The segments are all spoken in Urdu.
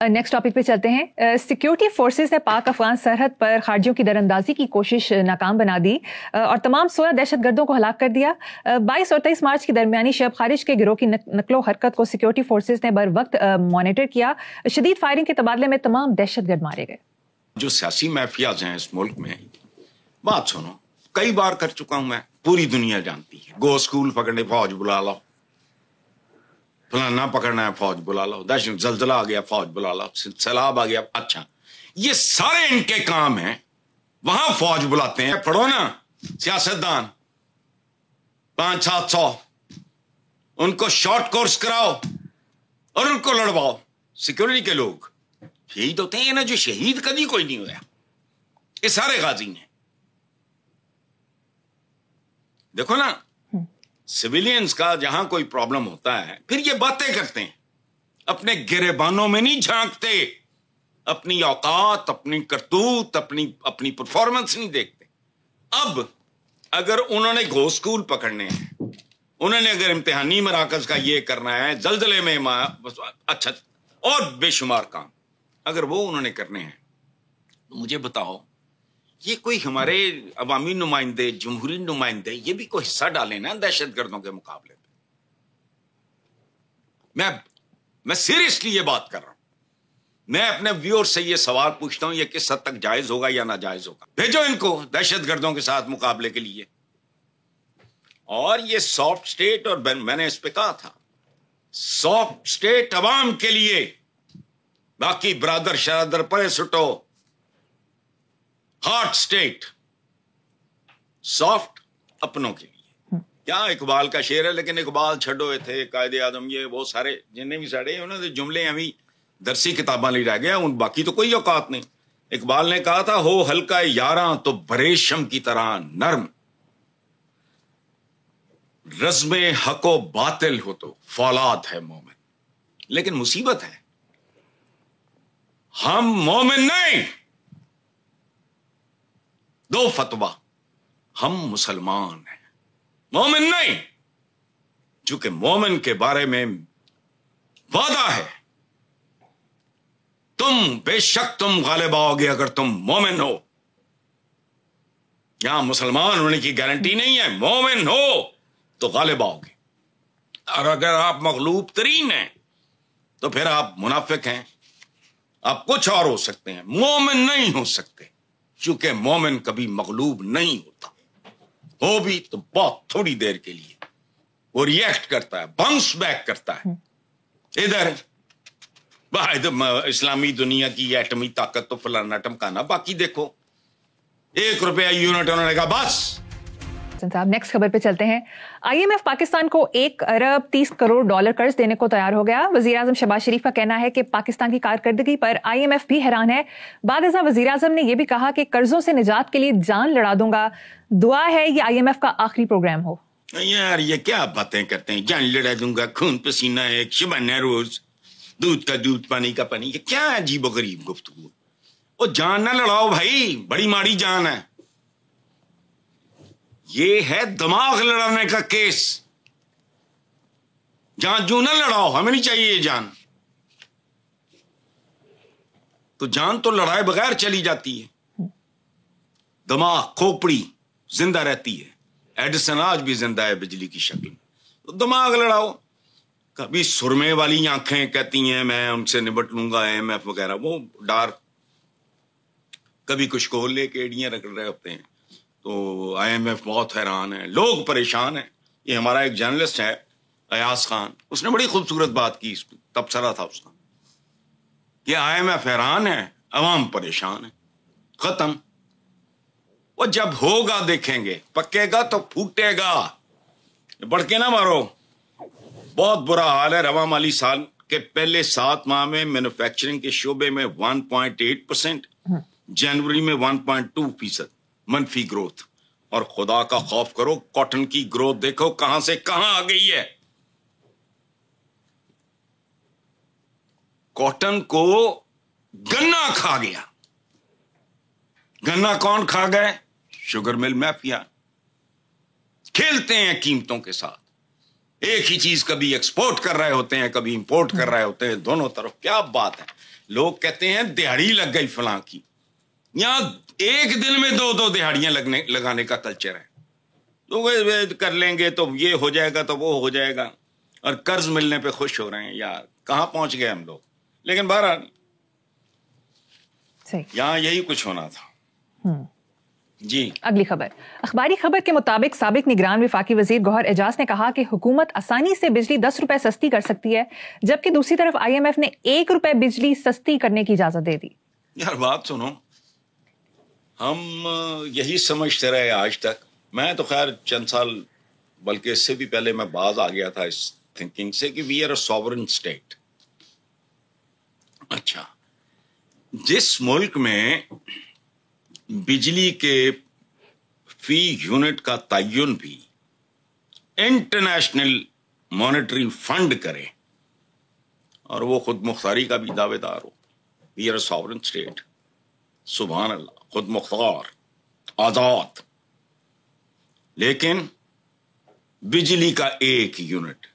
نیکسٹ ٹاپک پہ چلتے ہیں. سیکیورٹی فورسز نے پاک افغان سرحد پر خارجیوں کی دراندازی کی کوشش ناکام بنا دی اور تمام 16 دہشت گردوں کو ہلاک کر دیا. 22 اور 23 مارچ کی درمیانی شب خارج کے گروہ کی نقل و حرکت کو سیکیورٹی فورسز نے بر وقت مانیٹر کیا. شدید فائرنگ کے تبادلے میں تمام دہشت گرد مارے گئے. جو سیاسی مافیاز ہیں اس ملک میں، بات سنو، کئی بار کر چکا ہوں میں، پوری دنیا جانتی ہے. گو اسکول پکڑنے فوج بلا لو، فلانا پکڑنا ہے فوج بلا لو، دہشت زلزلہ آ گیا فوج بلا لو، سیلاب آ گیا. اچھا، یہ سارے ان کے کام ہیں، وہاں فوج بلاتے ہیں. پڑھو نا سیاستدان 500-700 ان کو شارٹ کورس کراؤ اور ان کو لڑواؤ. سیکورٹی کے لوگ شہید ہوتے ہیں نا، جو شہید کبھی کوئی نہیں ہوا، یہ سارے غازی ہیں. دیکھو نا، سویلینز کا جہاں کوئی پرابلم ہوتا ہے پھر یہ باتیں کرتے ہیں، اپنے گریبانوں میں نہیں جھانکتے، اپنی اوقات، اپنی کرتوت، اپنی پرفارمنس نہیں دیکھتے. اب اگر انہوں نے گو اسکول پکڑنے ہیں، انہوں نے اگر امتحانی مراکز کا یہ کرنا ہے، زلزلے میں اچھا اور بے شمار کام اگر وہ انہوں نے کرنے ہیں، تو مجھے بتاؤ یہ کوئی ہمارے عوامی نمائندے، جمہوری نمائندے یہ بھی کوئی حصہ ڈالیں نا دہشت گردوں کے مقابلے پہ. میں سیریسلی یہ بات کر رہا ہوں. میں اپنے ویور سے یہ سوال پوچھتا ہوں، یہ کس حد تک جائز ہوگا یا ناجائز ہوگا. بھیجو ان کو دہشت گردوں کے ساتھ مقابلے کے لیے. اور یہ سافٹ اسٹیٹ، اور میں نے اس پہ کہا تھا سافٹ اسٹیٹ عوام کے لیے، باقی برادر شرادر پرے سٹو. ہارٹ اسٹیٹ سافٹ اپنوں کے لیے. کیا اقبال کا شعر ہے، لیکن اقبال چھڈو تھے قائد اعظم، یہ وہ سارے جنہیں بھی سڑے انہوں نے جملے ابھی درسی کتاباں لے رہ گیا، ان باقی تو کوئی اوقات نہیں. اقبال نے کہا تھا، ہو ہلکا یاراں تو بریشم کی طرح نرم، رزم حق و باطل ہو تو فولاد ہے مومن. لیکن مصیبت ہے ہم مومن نہیں. دو فتویٰ، ہم مسلمان ہیں، مومن نہیں. چونکہ مومن کے بارے میں وعدہ ہے، بے شک تم غالب آؤ گے اگر تم مومن ہو. یہاں مسلمان ہونے کی گارنٹی نہیں ہے، مومن ہو تو غالب آؤ گے. اور اگر آپ مغلوب ترین ہیں تو پھر آپ منافق ہیں، آپ کچھ اور ہو سکتے ہیں، مومن نہیں ہو سکتے. چونکہ مومن کبھی مغلوب نہیں ہوتا، ہو بھی تو بہت تھوڑی دیر کے لیے. وہ ریئیکٹ کرتا ہے، باؤنس بیک کرتا ہے. ادھر واحد اسلامی دنیا کی ایٹمی طاقت تو فلانا ٹمکانا، باقی دیکھو 1 روپیہ یونٹ انہوں نے کہا بس. صاحب نیکسٹ خبر پہ چلتے ہیں. آئی ایم ایف پاکستان کو $1 ارب 30 کروڑ قرض دینے کو تیار ہو گیا. وزیر اعظم شہباز شریف کا کہنا ہے کہ پاکستان کی کارکردگی پر آئی ایم ایف بھی حیران ہے. بعد ازاں وزیر اعظم نے یہ بھی کہا کہ قرضوں سے نجات کے لیے جان لڑا دوں گا. دعا ہے یہ آئی ایم ایف کا آخری پروگرام ہو. یار یہ کیا باتیں کرتے ہیں، جان لڑا دوں گا، خون پسینہ ایک شبانہ روز، دودھ کا دودھ پانی کا پانی. یہ کیا عجیب و غریب گفتگو. وہ جان نہ لڑاؤ بھائی، بڑی ماڑی جان ہے. یہ ہے دماغ لڑانے کا کیس. جان جو نہ لڑاؤ، ہمیں نہیں چاہیے یہ جان. تو جان تو لڑائے بغیر چلی جاتی ہے، دماغ کھوپڑی زندہ رہتی ہے. ایڈیسن آج بھی زندہ ہے بجلی کی شکل میں. تو دماغ لڑاؤ. کبھی سرمے والی آنکھیں کہتی ہیں میں ان سے نبٹ لوں گا، ایم ایف وغیرہ، وہ ڈار. کبھی کچھ کو لے کے ایڑیاں رگڑ رہے ہوتے ہیں. تو آئی ایم ایف بہت حیران ہے، لوگ پریشان ہیں. یہ ہمارا ایک جرنلسٹ ہے ایاز خان، اس نے بڑی خوبصورت بات کی، تبصرہ تھا اس کا کہ آئی ایم ایف حیران ہے، عوام پریشان ہے. ختم. وہ جب ہوگا دیکھیں گے، پکے گا تو پھوٹے گا. بڑھ کے نہ مارو. بہت برا حال ہے. رواں مالی سال کے پہلے 7 ماہ میں مینوفیکچرنگ کے شعبے میں 1.8%، جنوری میں 1.2% منفی گروتھ. اور خدا کا خوف کرو، کاٹن کی گروتھ دیکھو کہاں سے کہاں آ گئی ہے. کاٹن کو گنا کھا گیا. گنا کون کھا گئے؟ Sugar mill mafia. کھیلتے ہیں قیمتوں کے ساتھ. ایک ہی چیز کبھی ایکسپورٹ کر رہے ہوتے ہیں, کبھی امپورٹ کر رہے ہوتے ہیں, دونوں طرف. کیا بات ہے. لوگ کہتے ہیں دہاڑی لگ گئی فلاں کی. یہاں ایک دن میں 2 دہاڑیاں لگانے کا کلچر ہے. تو کر لیں گے تو یہ ہو جائے گا تو وہ ہو جائے گا, اور قرض ملنے پہ خوش ہو رہے ہیں. یار کہاں پہنچ گئے ہم لوگ. لیکن بہرحال یہاں یہی کچھ ہونا تھا. جی اگلی خبر. اخباری خبر کے مطابق سابق نگران وفاقی وزیر گوہر اعجاز نے کہا کہ حکومت آسانی سے بجلی 10 روپے سستی کر سکتی ہے, جبکہ دوسری طرف IMF نے 1 روپے بجلی سستی کرنے کی اجازت دے دی. یار بات سنو, ہم یہی سمجھتے رہے آج تک. میں تو خیر چند سال بلکہ اس سے بھی پہلے میں باز آ گیا تھا اس تھنکنگ سے کہ we are a sovereign state. اچھا, جس ملک میں بجلی کے فی یونٹ کا تعین بھی انٹرنیشنل مانیٹری فنڈ کرے اور وہ خود مختاری کا بھی دعوے دار ہو. We are a sovereign state. سبحان اللہ, خود مختار, آزاد. لیکن بجلی کا 1 یونٹ.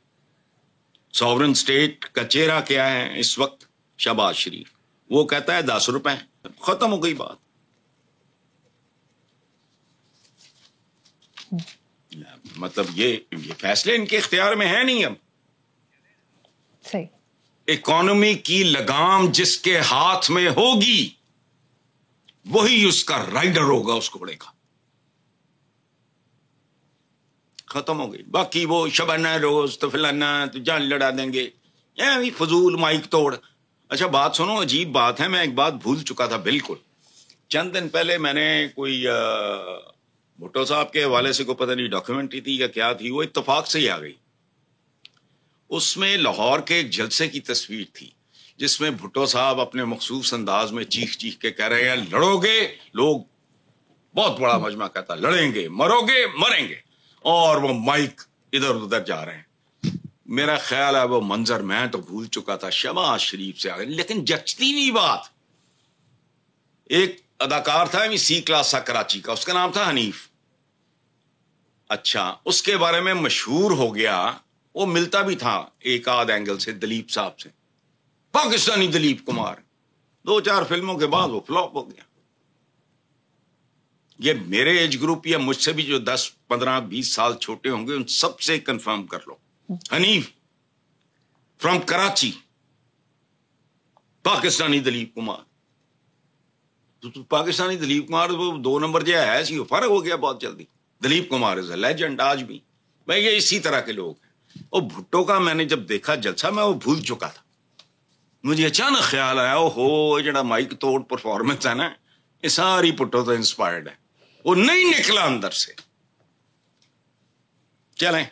سوورن اسٹیٹ کا چہرہ کیا ہے اس وقت؟ شہباز شریف. وہ کہتا ہے 10 روپے. ختم ہو گئی بات. مطلب یہ فیصلے ان کے اختیار میں ہے نہیں. اب صحیح. اکانومی کی لگام جس کے ہاتھ میں ہوگی وہی اس کا رائڈر ہوگا اس گھوڑے کا. ختم ہو گئی. باقی وہ شبانہ روز تو فلانا تو جان لڑا دیں گے, یہ فضول مائک توڑ. اچھا بات سنو, عجیب بات ہے, میں ایک بات بھول چکا تھا بالکل. چند دن پہلے میں نے کوئی بھٹو صاحب کے حوالے سے کوئی پتہ نہیں ڈاکیومنٹری تھی یا کیا تھی, وہ اتفاق سے ہی آ گئی. اس میں لاہور کے ایک جلسے کی تصویر تھی جس میں بھٹو صاحب اپنے مخصوص انداز میں چیخ چیخ کے کہہ رہے ہیں لڑو گے. لوگ بہت بڑا مجمع کہتا لڑیں گے, مرو گے, مریں گے, اور وہ مائک ادھر ادھر جا رہے ہیں. میرا خیال ہے وہ منظر میں تو بھول چکا تھا. شہباز شریف سے آ گئے, لیکن جچتی نہیں بات. ایک اداکار تھا سی کلاس سا کراچی کا, اس کا نام تھا حنیف. اچھا, اس کے بارے میں مشہور ہو گیا, وہ ملتا بھی تھا ایک آدھ اینگل سے دلیپ صاحب سے. پاکستانی دلیپ کمار. 2-4 فلموں کے بعد وہ فلاپ ہو گیا. یہ میرے ایج گروپ یا مجھ سے بھی جو 10, 15, 20 سال چھوٹے ہوں گے ان سب سے کنفرم کر لو. حنیف فرام کراچی, پاکستانی دلیپ کمار. پاکستانی دلیپ کمار وہ 2 نمبر جو ہے اسی فرق ہو گیا بہت جلدی. دلیپ کمار از اے لیجنڈ آج بھی. میں یہ اسی طرح کے لوگ ہیں. اور بھٹو کا میں نے جب دیکھا جلسہ میں وہ بھول چکا تھا. مجھے اچانک خیال آیا اوہو جڑا مائک توڑ پرفارمنس ہے نا یہ ساری بھٹو تو انسپائرڈ ہے. وہ نہیں نکلا اندر سے. چلیں